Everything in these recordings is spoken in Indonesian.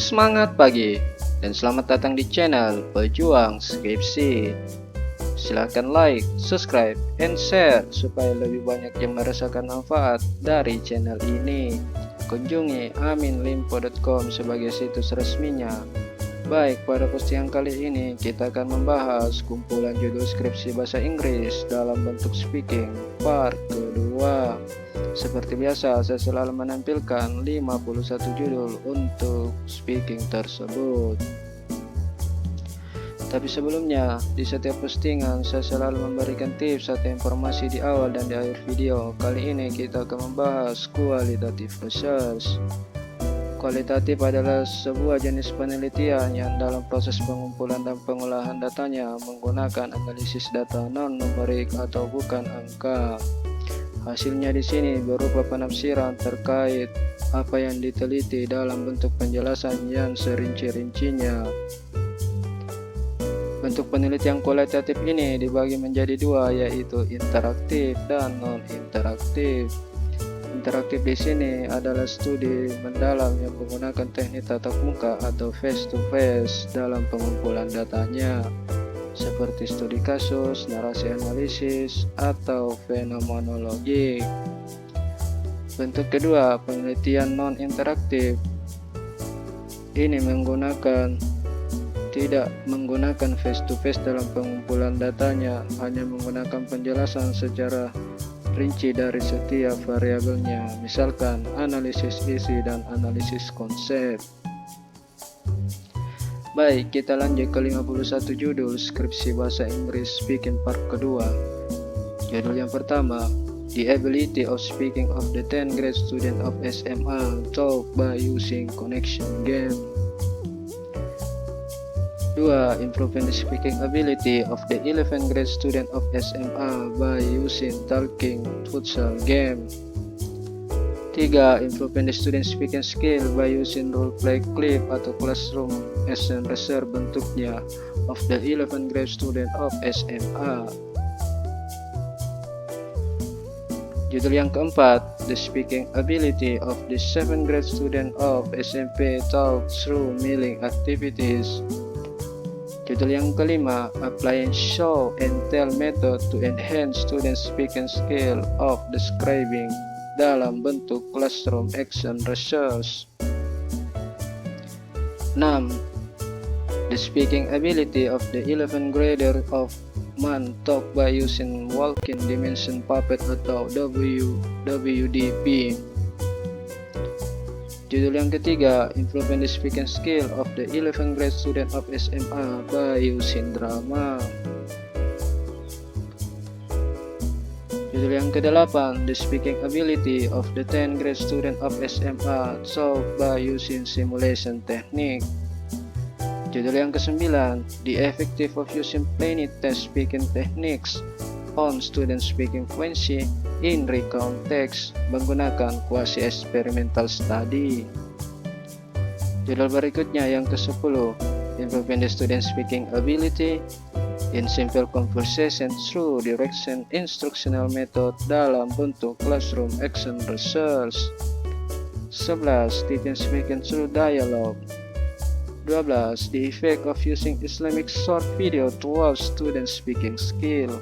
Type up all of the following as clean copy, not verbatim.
Semangat pagi dan selamat datang di channel Pejuang Skripsi. Silahkan like, subscribe, and share supaya lebih banyak yang merasakan manfaat dari channel ini. Kunjungi aminlimpo.com sebagai situs resminya. Baik, pada postingan kali ini kita akan membahas kumpulan judul skripsi bahasa Inggris dalam bentuk speaking part kedua. Seperti biasa, saya selalu menampilkan 51 judul untuk speaking tersebut. Tapi sebelumnya, di setiap postingan saya selalu memberikan tips atau informasi di awal dan di akhir video. Kali ini kita akan membahas qualitative research. Kualitatif adalah sebuah jenis penelitian yang dalam proses pengumpulan dan pengolahan datanya menggunakan analisis data non-numerik atau bukan angka. Hasilnya di sini berupa penafsiran terkait apa yang diteliti dalam bentuk penjelasan yang serinci-rincinya. Bentuk penelitian kualitatif ini dibagi menjadi dua, yaitu interaktif dan non-interaktif. Interaktif di sini adalah studi mendalam yang menggunakan teknik tatap muka atau face-to-face dalam pengumpulan datanya, seperti studi kasus, narasi analisis, atau fenomenologi. Bentuk kedua, penelitian non-interaktif. Ini tidak menggunakan face-to-face dalam pengumpulan datanya, hanya menggunakan penjelasan secara rinci dari setiap variabelnya, misalkan analisis isi dan analisis konsep. Baik, kita lanjut ke 51 judul skripsi bahasa Inggris speaking part kedua. Judul yang pertama, The Ability of Speaking of the 10th grade student of SMA taught by using connection game. 2. Improving the speaking ability of the 11th grade student of SMA by using talking futsal game. 3. Improving the student speaking skill by using role play clip atau classroom as an reserve bentuknya of the 11th grade student of SMA. Judul yang keempat, The Speaking Ability of the 7th grade student of SMP taught through milling activities. Judul yang kelima, Applying Show and Tell Method to Enhance Student Speaking Skill of Describing dalam bentuk Classroom Action Research. 6. The Speaking Ability of the 11th grader of Man taught by using Walking Dimension Puppet atau WDP. Judul yang ketiga, Improving the Speaking Skill of the 11th grade student of SMA by using drama. Judul yang ke-8, The Speaking Ability of the 10th grade student of SMA taught by using simulation technique. Judul yang ke-9, The Effective of Using Plain Test Speaking Techniques on Student Speaking Fluency in Recount Text menggunakan quasi-experimental study. Judul berikutnya yang ke-10, Improving the Student Speaking Ability in Simple Conversation through Direction Instructional Method dalam bentuk Classroom Action Research. 11. Teaching Speaking through Dialogue. 12. The Effect of Using Islamic Short Video towards Student Speaking Skill.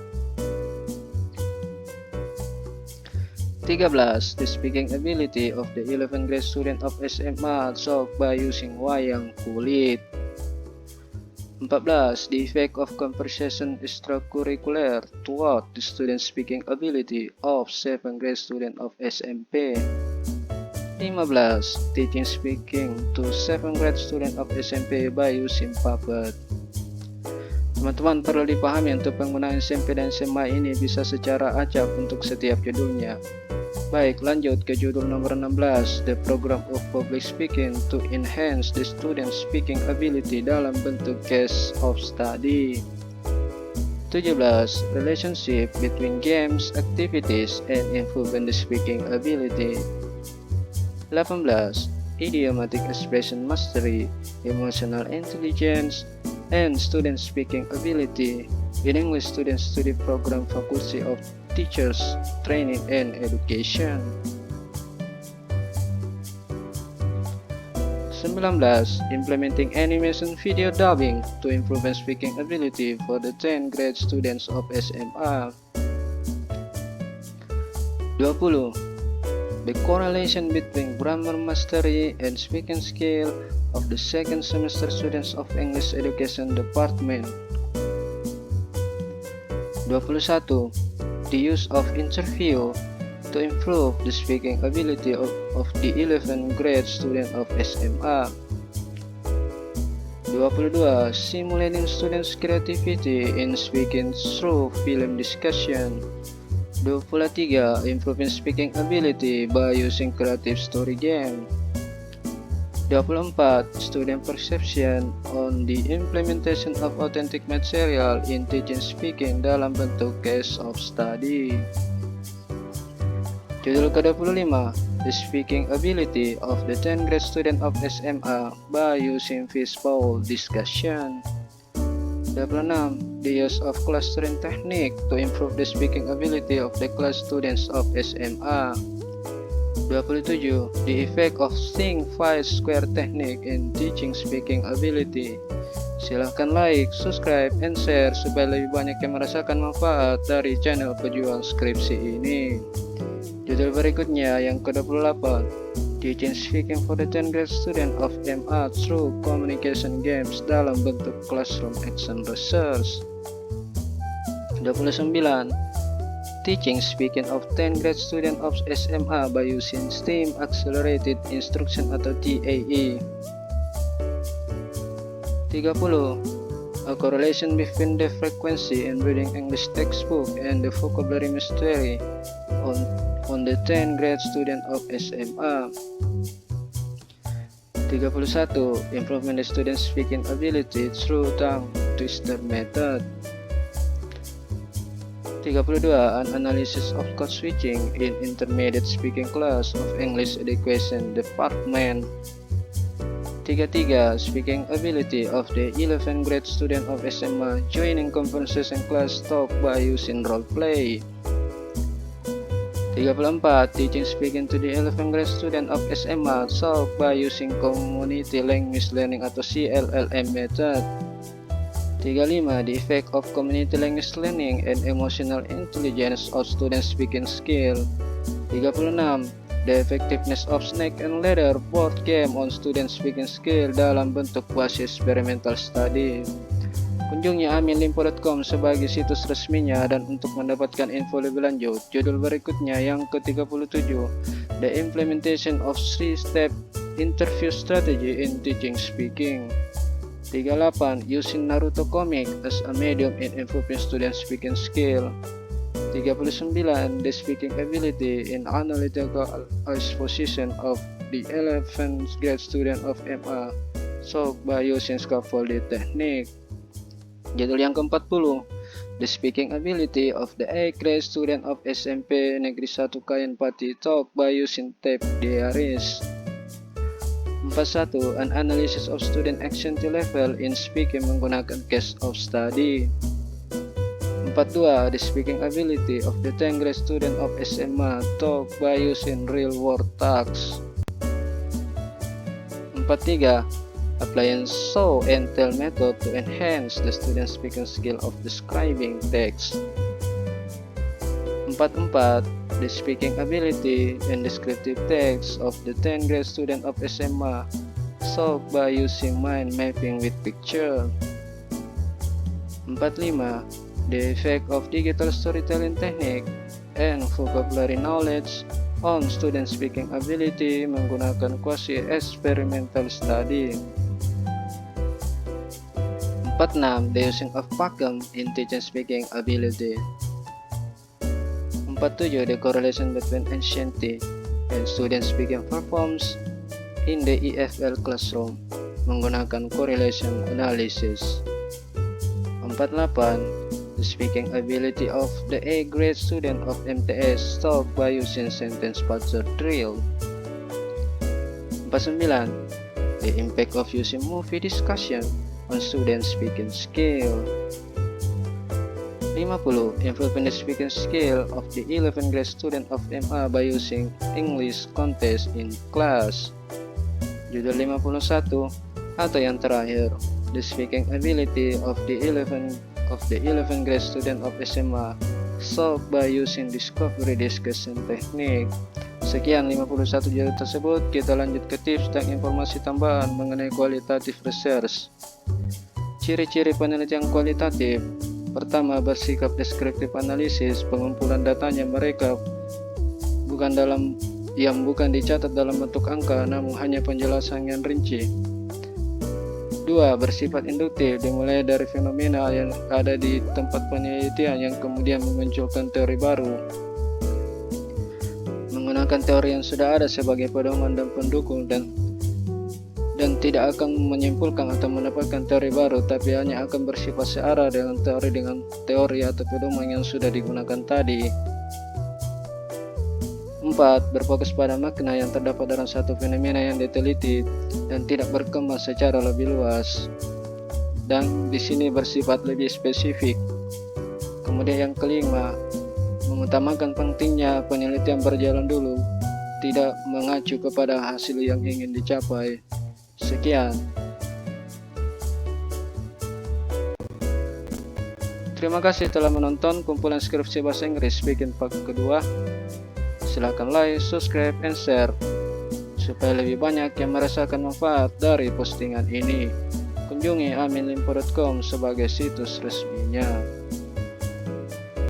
13. The Speaking Ability of the 11th grade student of SMA taught by using wayang kulit. 14. The Effect of Conversation Extracurricular toward the Student Speaking Ability of 7th grade student of SMP. 15. Teaching Speaking to 7th grade student of SMP by using puppet. Teman-teman, perlu dipahami untuk penggunaan SMP dan SMA ini bisa secara acak untuk setiap judulnya. Baik, lanjut ke judul nomor 16, The Program of Public Speaking to Enhance the Student Speaking Ability dalam bentuk Case of Study. 17. Relationship between games, activities, and improving the speaking ability. 18. Idiomatic expression mastery, emotional intelligence, and student speaking ability in English Student Study Program Faculty of Teachers Training and Education. 19. Implementing animation video dubbing to improve speaking ability for the 10th grade students of SMA. 20. The correlation between grammar mastery and speaking skill of the second semester students of English Education Department. 21. The use of interview to improve the speaking ability of the 11th grade student of SMA. 22. Simulating students' creativity in speaking through film discussion. 23. Improving speaking ability by using creative story game. 24. Student perception on the implementation of authentic material in teaching speaking dalam bentuk case of study. Judul ke-25, The Speaking Ability of the 10th grade student of SMA by using fishbowl discussion. 26. The use of clustering technique to improve the speaking ability of the class students of SMA. 27. The effect of think 5 square technique in teaching speaking ability. Silahkan like, subscribe, and share supaya lebih banyak yang merasakan manfaat dari channel pejuang skripsi ini. Judul berikutnya yang ke-28, Teaching Speaking for the 10th grade student of MA through communication games dalam bentuk classroom action research. 29. Teaching Speaking of 10th grade student of SMA by using STEAM Accelerated Instruction atau TAE. 30. A correlation between the frequency in reading English textbook and the vocabulary mastery on the 10th grade student of SMA. 31. Improvement the student's speaking ability through tongue twister method. 32. An analysis of code switching in intermediate speaking class of English Education Department. 33. Speaking ability of the 11th grade student of SMA joining conversation class talk by using role play. 34. Teaching speaking to the 11th grade student of SMA talk by using community language learning atau CLLM method. 35. The effect of community language learning and emotional intelligence of student speaking skill. 36. The effectiveness of snake and ladder board game on student speaking skill dalam bentuk quasi experimental study. Kunjungi aminlimpo.com sebagai situs resminya dan untuk mendapatkan info lebih lanjut. Judul berikutnya yang ke-37, The Implementation of 3-Step Interview Strategy in Teaching Speaking. 38. Using Naruto comic as a medium in improving student speaking skill. 39. The speaking ability in analytical exposition of the 11th grade student of MA solved by using scaffolding technique. Judul yang ke-40, The Speaking Ability of the 8th grade student of SMP Negeri 1 Kayen Pati talk by using tape diaries. 41. An analysis of student anxiety level in speaking menggunakan case of study. 42. The Speaking Ability of the 10th grade student of SMA talk by using real world tasks. 43. Applying show and tell method to enhance the student speaking skill of describing text. 44. The speaking ability and descriptive text of the 10th grade student of SMA solved by using mind mapping with picture. 45. The effect of digital storytelling technique and vocabulary knowledge on student speaking ability menggunakan quasi experimental study. 46. The using of vacuum in teaching speaking ability. 47. The correlation between anxiety and student speaking performance in the EFL classroom menggunakan correlation analysis. 48. The speaking ability of the 8th grade student of MTS solved by using sentence puzzle drill. 49. The impact of using movie discussion on student speaking skill. 50. Improving the speaking skill of the 11th grade student of MA by using English contest in class. Judul 51 atau yang terakhir, The Speaking Ability of the 11 grade student of SMA solved by using discovery discussion technique. Sekian 51 judul tersebut, kita lanjut ke tips dan informasi tambahan mengenai kualitatif research. Ciri-ciri penelitian kualitatif. Pertama, bersikap deskriptif analisis. Pengumpulan datanya mereka bukan dicatat dalam bentuk angka, namun hanya penjelasan yang rinci. 2. Bersifat induktif, dimulai dari fenomena yang ada di tempat penelitian yang kemudian memunculkan teori baru. Menggunakan teori yang sudah ada sebagai pedoman dan pendukung dan tidak akan menyimpulkan atau mendapatkan teori baru, tapi hanya akan bersifat searah dengan teori atau pedoman yang sudah digunakan tadi. 4. Berfokus pada makna yang terdapat dalam satu fenomena yang diteliti dan tidak berkembang secara lebih luas, dan di sini bersifat lebih spesifik. Kemudian yang kelima, mengutamakan pentingnya penelitian berjalan dulu, tidak mengacu kepada hasil yang ingin dicapai. Sekian. Terima kasih telah menonton kumpulan skripsi bahasa Inggris Speaking Part kedua. Silakan like, subscribe, and share supaya lebih banyak yang merasakan manfaat dari postingan ini. Kunjungi aminlimpo.com sebagai situs resminya.